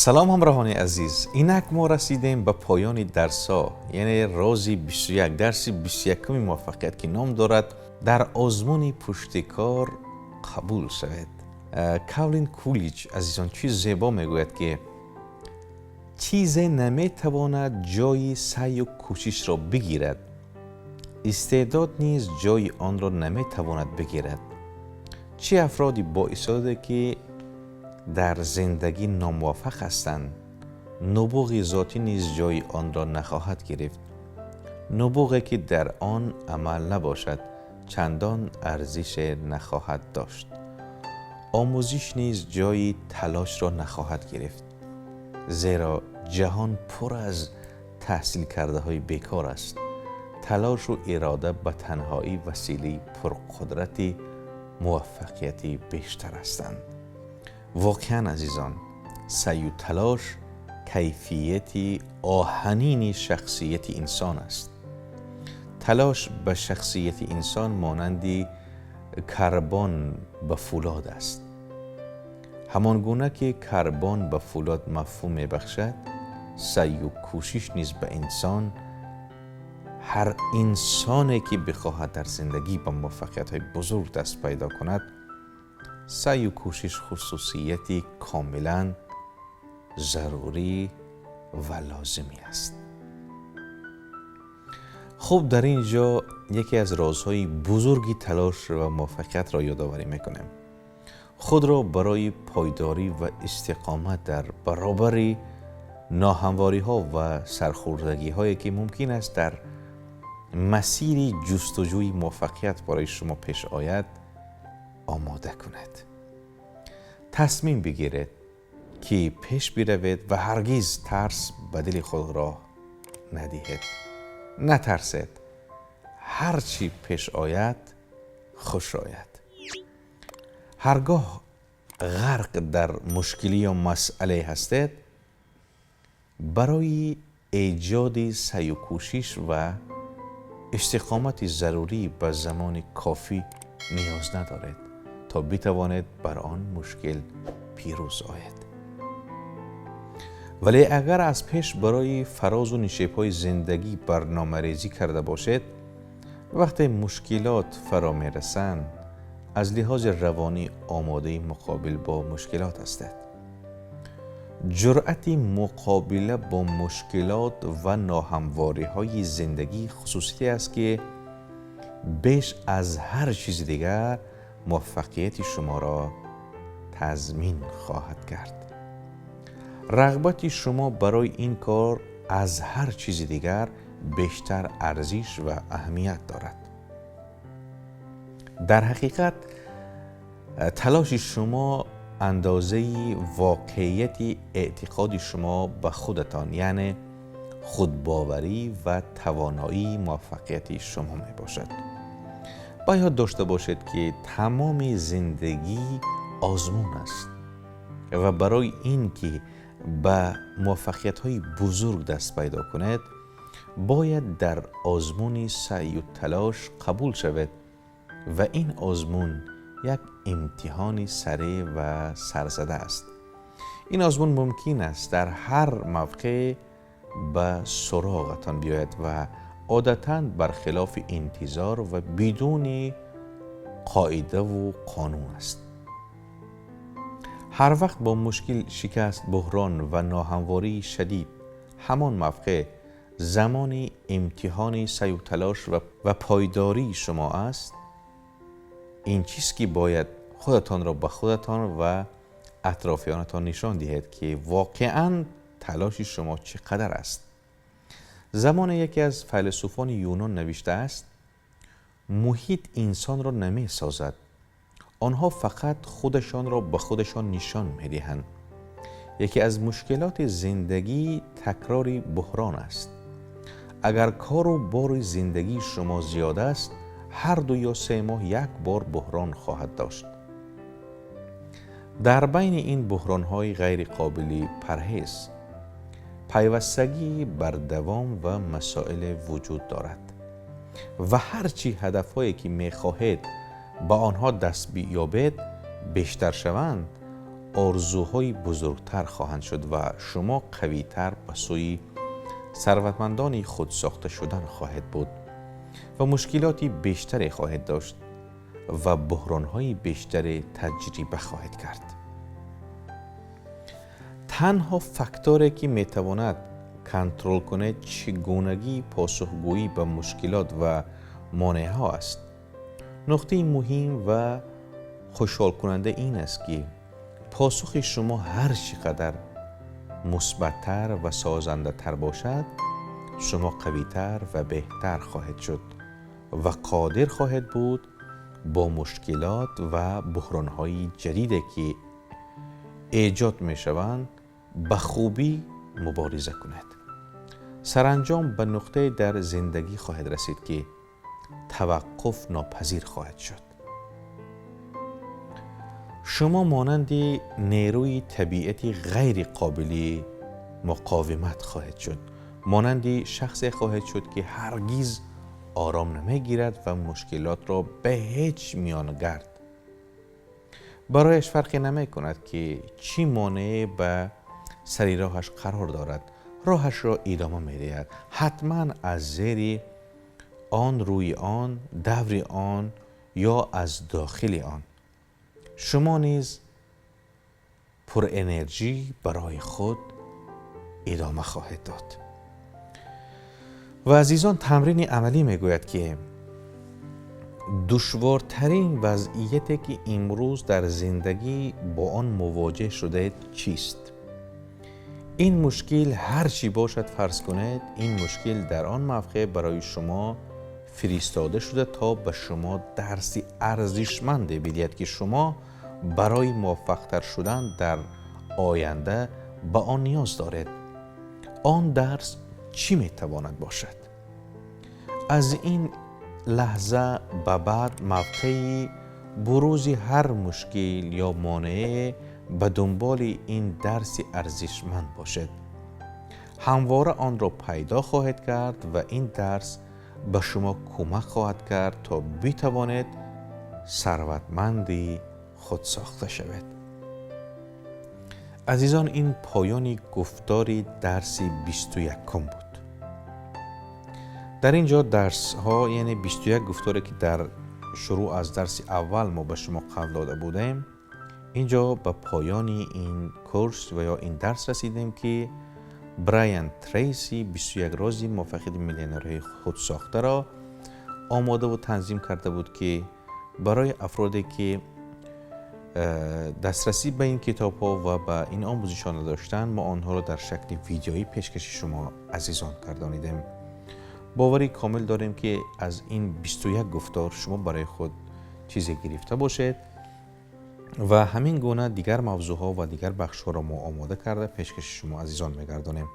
سلام همراهان عزیز، اینک ما رسیدیم به پایان درس‌ها، یعنی روز 21 درس 21 موفقیت که نام دارد در آزمون پشتکار قبول شود. کالین کولیج عزیزان چیز زیبا میگوید که چیزی نمیتواند جای سعی و کوشش را بگیرد، استعداد نیز جای آن را نمیتواند بگیرد. چه افرادی با استعدادی که در زندگی ناموفق هستند، نبوغ ذاتی نیز جای آن را نخواهد گرفت. نبوغی که در آن عمل نباشد چندان ارزش نخواهد داشت. آموزش نیز جای تلاش را نخواهد گرفت، زیرا جهان پر از تحصیل کرده های بیکار است. تلاش و اراده به تنهایی وسیله پرقدرت موفقیتی بیشتر هستند. واقعا عزیزان، سعی و تلاش کیفیت آهنین شخصیت انسان است. تلاش به شخصیت انسان مانند کربن به فولاد است. همان گونه که کربن به فولاد مفهوم میبخشد، سعی و کوشش نیز به انسان. هر انسانی که بخواهد در زندگی به موفقیت‌های بزرگ دست پیدا کند، سعی و کوشش خصوصیتی کاملا ضروری و لازمی است. خب در اینجا یکی از رازهای بزرگی تلاش و موفقیت را یادآوری میکنیم. خود را برای پایداری و استقامت در برابر ناهمواری ها و سرخوردگی هایی که ممکن است در مسیر جستجوی موفقیت برای شما پیش آید آماده کند. تصمیم بگیرید که پیش بروید و هرگز ترس به دل خود را ندهید. نترسید، هرچی پیش آید خوش آید. هرگاه غرق در مشکلی یا مسئله هستید، برای ایجاد سعی و کوشش و استقامت ضروری به زمان کافی نیاز ندارید تا بتوانید بر آن مشکل پیروز آید. ولی اگر از پیش برای فراز و نشیب‌های زندگی برنامه‌ریزی کرده باشید، وقتی مشکلات فرا می‌رسند از لحاظ روانی آماده مقابل با مشکلات هستید. جرأت مقابله با مشکلات و ناهمواری‌های زندگی خصوصیتی است که بیش از هر چیز دیگر موفقیت شما را تضمین خواهد کرد. رغبت شما برای این کار از هر چیز دیگر بیشتر ارزش و اهمیت دارد. در حقیقت تلاش شما اندازه واقعیت اعتقاد شما به خودتان، یعنی خودباوری و توانایی موفقیت شما می باشد. باید داشته باشید که تمام زندگی آزمون است و برای این که به موفقیت های بزرگ دست پیدا کنید باید در آزمون سعی و تلاش قبول شود و این آزمون یک امتحان سریع و سرزده است. این آزمون ممکن است در هر موقع به سراغتان بیاید و عادتاً برخلاف انتظار و بدون قاعده و قانون است. هر وقت با مشکل، شکست، بحران و ناهمواری شدید همان موقع زمان امتحان سعی و تلاش و پایداری شما است. این چیز که باید خودتان را به خودتان و اطرافیانتان نشان دهید که واقعاً تلاش شما چقدر است. زمان یکی از فیلسوفان یونان نوشته است: محیط انسان را نمی سازد، آنها فقط خودشان را به خودشان نشان می دهند. یکی از مشکلات زندگی تکرار بحران است. اگر کار و بار زندگی شما زیاد است، هر 2 یا 3 ماه یک بار بحران خواهد داشت. در بین این بحران‌های غیر قابل پرهیز، پیوستگی بر دوام و مسائل وجود دارد و هرچی هدف‌هایی که می‌خواهید با آنها دست بیابید بیشتر شوند، آرزوهای بزرگتر خواهند شد و شما قویتر به سوی ثروتمندانی خود ساخته شدن خواهد بود و مشکلاتی بیشتری خواهد داشت و بحرانهای بیشتری تجربه خواهد کرد. تنها فاکتوری که میتواند کنترل کنه چگونگی پاسخگویی به مشکلات و مانعها است. نکته مهم و خوشحال کننده این است که پاسخ شما هر چقدر مثبت‌تر و سازنده تر باشد، شما قوی‌تر و بهتر خواهد شد و قادر خواهد بود با مشکلات و بحران‌های جدیدی که ایجاد می‌شوند به خوبی مبارزه کند. سرانجام به نقطه در زندگی خواهد رسید که توقف ناپذیر خواهد شد. شما مانند نیروی طبیعتی غیر قابل مقاومت خواهد شد. مانند شخصی خواهد شد که هرگز آرام نمیگیرد و مشکلات را به هیچ میان گرد. برایش فرقی نمی کند که چی مانع به سری راهش قرار دارد. راهش را ادامه می دهد. حتما از زیر آن، روی آن، دور آن یا از داخل آن. شما نیز پر انرژی برای خود ادامه خواهد داد. و عزیزان، تمرین عملی میگوید که دشوارترین وضعیتی که امروز در زندگی با آن مواجه شده چیست؟ این مشکل هر چی باشد فرض کنید، این مشکل در آن موقع برای شما فرستاده شده تا به شما درسی ارزشمند بدهد که شما برای موفق‌تر شدن در آینده به آن نیاز دارید. آن درس چی میتواند باشد؟ از این لحظه به بعد موقع بروز هر مشکل یا مانع به دنبال این درس ارزشمند باشد. همواره آن را پیدا خواهد کرد و این درس به شما کمک خواهد کرد تا بتوانید ثروتمندی خود ساخته شود. عزیزان، این پایان گفتار درس 21 بود. در اینجا درس ها یعنی 21 گفتاری که در شروع از درس اول ما به شما قبل داده بودیم، اینجا به پایان این کورس و یا این درس رسیدیم که برایان تریسی 21 راز موفقیت میلیونرهای خود ساخته را آماده و تنظیم کرده بود که برای افرادی که دسترسی به این کتاب ها و به این آموزش‌ها نداشتن، ما آنها را در شکل ویدیویی پیشکش شما عزیزان گردانیدیم. باوری کامل داریم که از این 21 گفتار شما برای خود چیزی گرفته باشید و همین گونه دیگر موضوعها و دیگر بخش‌ها را ما آماده کرده پیشکش شما عزیزان می‌گردانیم.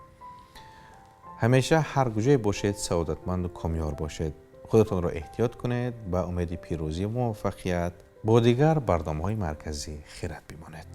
همیشه هر کجای باشید سعادتمند و کامیاب باشید. خودتان را احتیاط کنید. به امید پیروزی و موفقیت با دیگر برنامه‌های مرکزی خیرت بمانید.